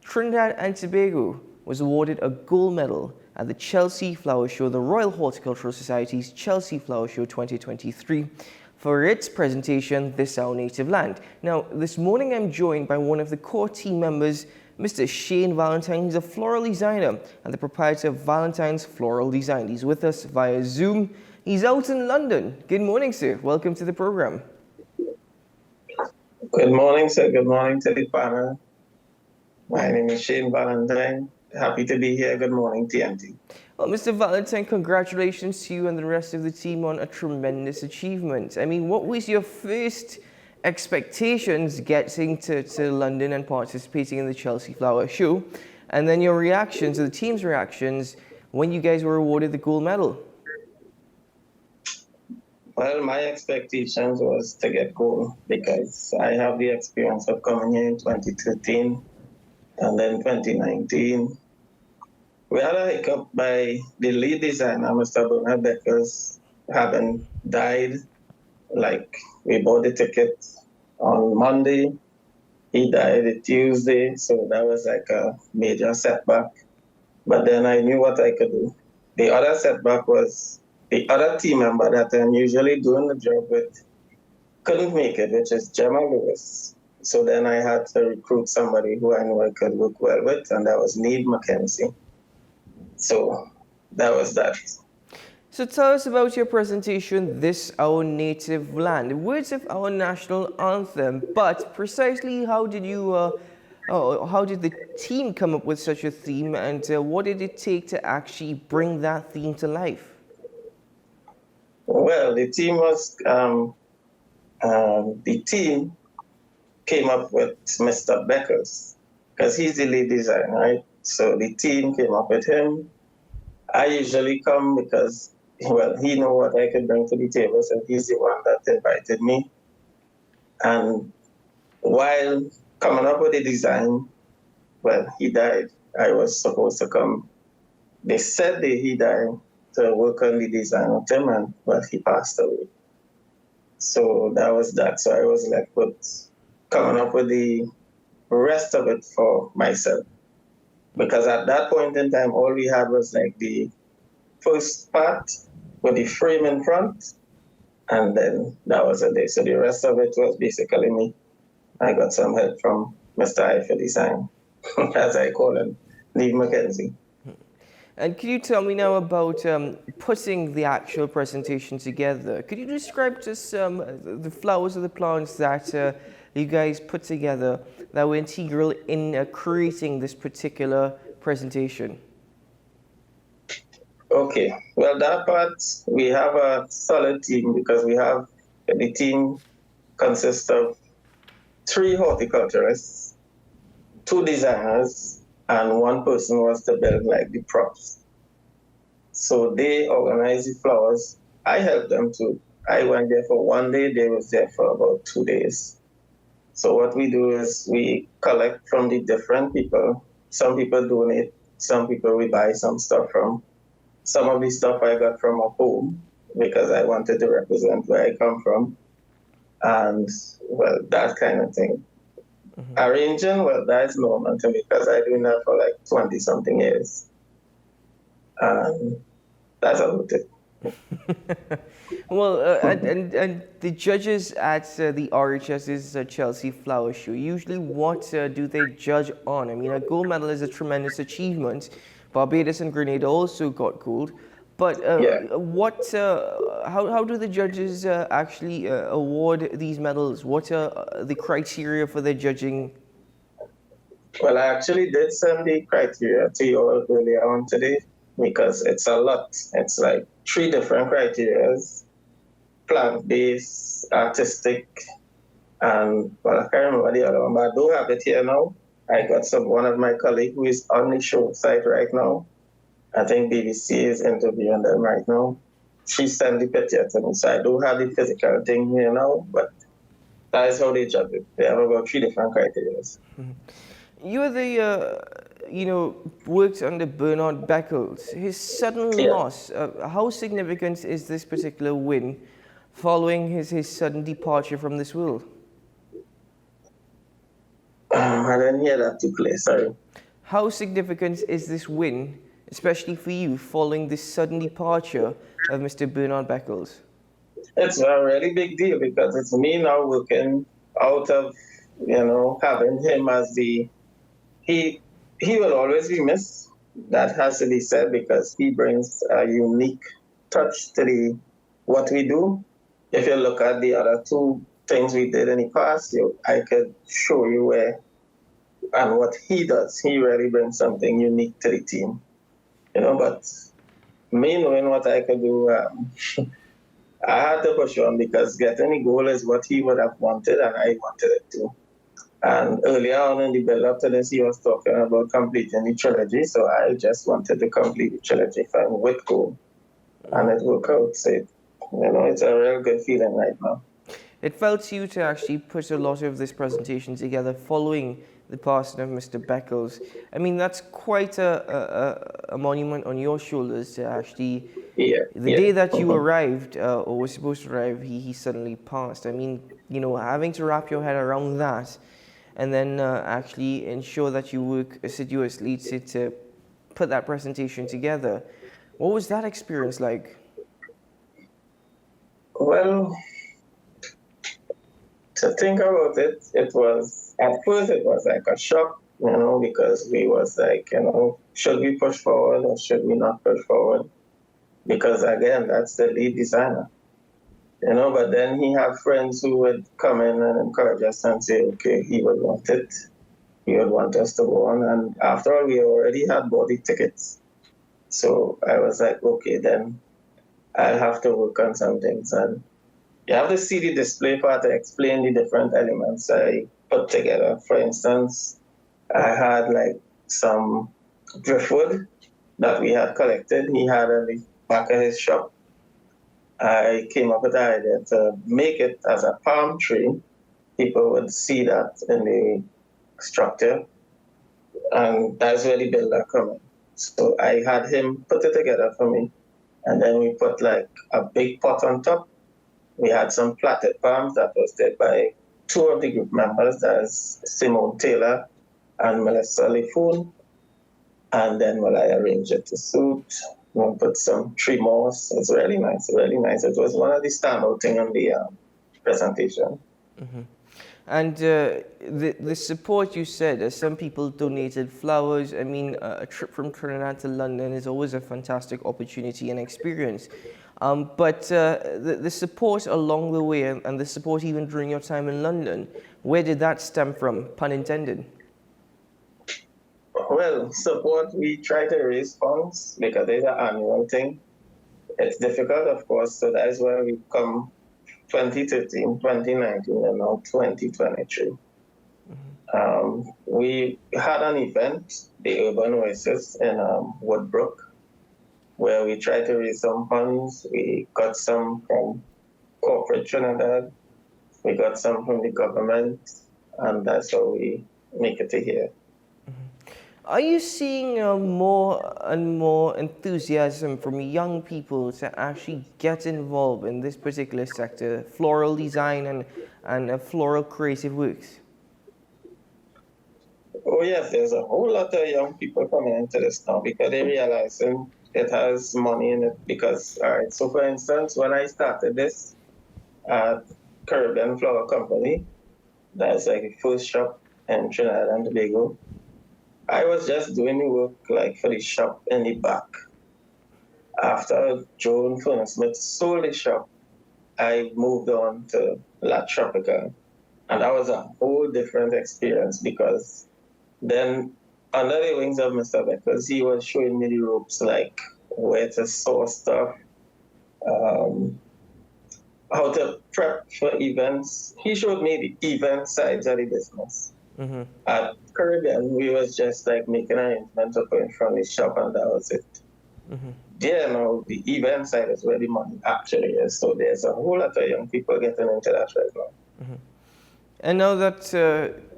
Trinidad and Tobago was awarded a gold medal at the Chelsea Flower Show, the Royal Horticultural Society's Chelsea Flower Show 2023, for its presentation, This Our Native Land. Now, this morning I'm joined by one of the core team members, Mr. Shane Valentine. He's a floral designer and the proprietor of Valentine's Floral Design. He's with us via Zoom. He's out in London. Good morning, sir. Welcome to the program. Good morning, sir. Good morning to the panel. My name is Shane Valentine. Happy to be here. Good morning, TNT. Well, Mr. Valentine, congratulations to you and the rest of the team on a tremendous achievement. I mean, what was your first expectations getting to London and participating in the Chelsea Flower Show? And then your reactions, the team's reactions, when you guys were awarded the gold medal? Well, my expectations was to get gold because I have the experience of coming here in 2013 and then 2019. We had a hiccup by the lead designer, Mr. Bernard Beckers, having died. Like, we bought the ticket on Monday. He died on Tuesday, so that was like a major setback. But then I knew what I could do. The other setback was the other team member that I'm usually doing the job with couldn't make it, which is Gemma Lewis. So then I had to recruit somebody who I knew I could work well with, and that was Neve McKenzie. So that was that. So tell us about your presentation, This Our Native Land, words of our national anthem. But precisely how did the team come up with such a theme, and what did it take to actually bring that theme to life? Well, the team came up with Mr. Beckers because he's the lead designer, right? So the team came up with him. I usually come because, well, he knew what I could bring to the table, so he's the one that invited me. And while coming up with the design, well, he died. I was supposed to come. They said that he died to work on the design of him, and well, he passed away. So that was that. So I was left with coming up with the rest of it for myself. Because at that point in time, all we had was like the first part with the frame in front, and then that was it. So the rest of it was basically me. I got some help from Mr. Eiffel Design, as I call him, Neve McKenzie. And can you tell me now about putting the actual presentation together? Could you describe just the flowers or the plants that you guys put together that were integral in creating this particular presentation? Okay, well, that part, we have a solid team because the team consists of 3 horticulturists, 2 designers, and 1 person was to build like the props. So they organized the flowers. I helped them too. I went there for 1 day, they was there for about 2 days. So what we do is we collect from the different people. Some people donate, some people we buy some stuff from. Some of the stuff I got from a home because I wanted to represent where I come from. And well, that kind of thing. Mm-hmm. Arranging, well, that's normal to me because I've been that for like 20-something years. That's about it. Well, and the judges at the RHS's Chelsea Flower Show, usually what do they judge on? I mean, a gold medal is a tremendous achievement. Barbados and Grenada also got gold. But how do the judges actually award these medals? What are the criteria for their judging? Well, I actually did send the criteria to you all earlier on today because it's a lot. It's like 3 different criteria: plant-based, artistic, and well, I can't remember the other one, but I do have it here now. I got one of my colleagues who is on the show site right now. I think BBC is interviewing them right now. She sent the picture to me, so I do have the physical thing here now, but that is how they judge it. They have about 3 different criteria. Mm-hmm. You are the, worked under Bernard Beckles. His sudden loss, how significant is this particular win following his sudden departure from this world? I didn't hear that took place, sorry. How significant is this win, especially for you, following the sudden departure of Mr. Bernard Beckles? It's a really big deal because it's me now working out of, having him as he will always be missed. That has to be said because he brings a unique touch to what we do. If you look at the other two things we did in the past, I could show you where and what he does. He really brings something unique to the team, but me knowing what I could do, I had to push on because getting the goal is what he would have wanted and I wanted it too. And earlier on in the build-up to this, he was talking about completing the trilogy, so I just wanted to complete the trilogy from with goal, and it worked out. So, it's a real good feeling right now. It felt to you to actually put a lot of this presentation together following the passing of Mr. Beckles. I mean, that's quite a monument on your shoulders to actually... The day that you arrived, or were supposed to arrive, he suddenly passed. I mean, having to wrap your head around that and then actually ensure that you work assiduously to put that presentation together. What was that experience like? Well, to think about it, at first it was like a shock, because we was like, should we push forward or should we not push forward? Because again, that's the lead designer. But then he had friends who would come in and encourage us and say, okay, he would want it. He would want us to go on. And after all, we already had bought the tickets. So I was like, okay, then I'll have to work on some things. And you have to see the display part to explain the different elements I put together. For instance, I had like some driftwood that we had collected. He had on the back of his shop. I came up with the idea to make it as a palm tree. People would see that in the structure, and that's where the builder come in. So I had him put it together for me, and then we put like a big pot on top. We had some plaited palms that was did by two of the group members, that's Simone Taylor and Melissa Lefoon. And then I arranged it to suit. We'll put some tree moss. It's really nice, really nice. It was one of the standout things on the presentation. Mm-hmm. And the support you said, some people donated flowers. I mean, a trip from Trinidad to London is always a fantastic opportunity and experience. But the support along the way and the support even during your time in London, where did that stem from, pun intended? Well, support, we try to raise funds because it's an annual thing. It's difficult, of course, so that's why we come 2013, 2019, and now 2023. Mm-hmm. We had an event, the Urban Oasis in Woodbrook, where we tried to raise some funds. We got some from corporate Trinidad, we got some from the government, and that's how we make it to here. Are you seeing more and more enthusiasm from young people to actually get involved in this particular sector, floral design and floral creative works? Oh yes, there's a whole lot of young people coming into this now because they realize it has money in it. Because, all right, so for instance, when I started this at Caribbean Flower Company, that's like the first shop in Trinidad and Tobago, I was just doing the work like for the shop in the back. After Joan Furnace-Smith sold the shop, I moved on to La Tropica. And that was a whole different experience because then under the wings of Mr. Beckles, he was showing me the ropes, like where to source stuff, how to prep for events. He showed me the event sides of the business. Mm-hmm. At Caribbean, we was just like making arrangements to put in front of the shop, and that was it. Mm-hmm. Yeah, now the event side is where the money actually is. So there's a whole lot of young people getting into that right now. Mm-hmm. And now that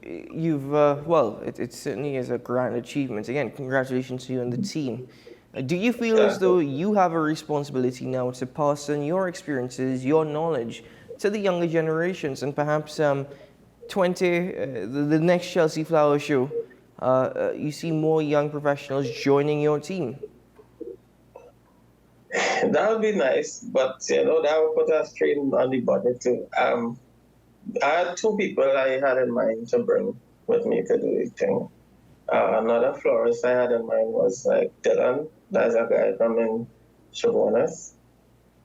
you've, it certainly is a grand achievement. Again, congratulations to you and the team. Do you feel as though you have a responsibility now to pass on your experiences, your knowledge to the younger generations, and perhaps the next Chelsea Flower Show, you see more young professionals joining your team? That would be nice, but that would put a strain on the budget too. I had two people I had in mind to bring with me to do the thing. Another florist I had in mind was like Dylan. That's a guy from in Chabonas.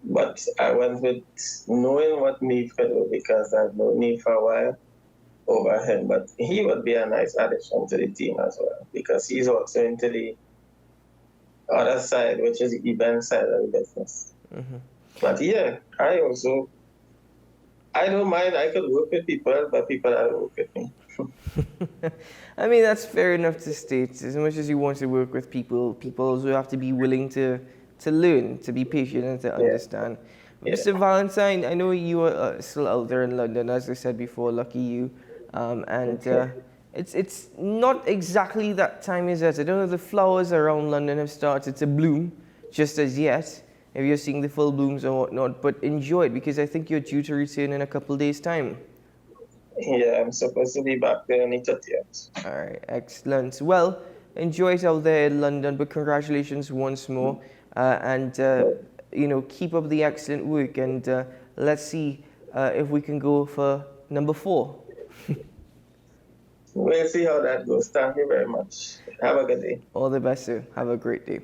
But I went with knowing what Neve could do because I've known Neve for a while over him. But he would be a nice addition to the team as well because he's also into the other side, which is the event side of the business. Mm-hmm. But yeah, I don't mind. I could work with people, but people that work with me. I mean, that's fair enough to state. As much as you want to work with people, people also have to be willing to learn, to be patient, and to understand. Yeah. Mr. Valentine, I know you are still out there in London, as I said before. Lucky you. It's not exactly that time as yet. I don't know if the flowers around London have started to bloom just as yet, if you're seeing the full blooms or whatnot, but enjoy it because I think you're due to return in a couple of days' time. Yeah, I'm supposed to be back there on the 30th. All right, excellent. Well, enjoy it out there in London, but congratulations once more. Keep up the excellent work, and let's see if we can go for number 4. We'll see how that goes. Thank you very much. Have a good day. All the best, sir. Have a great day.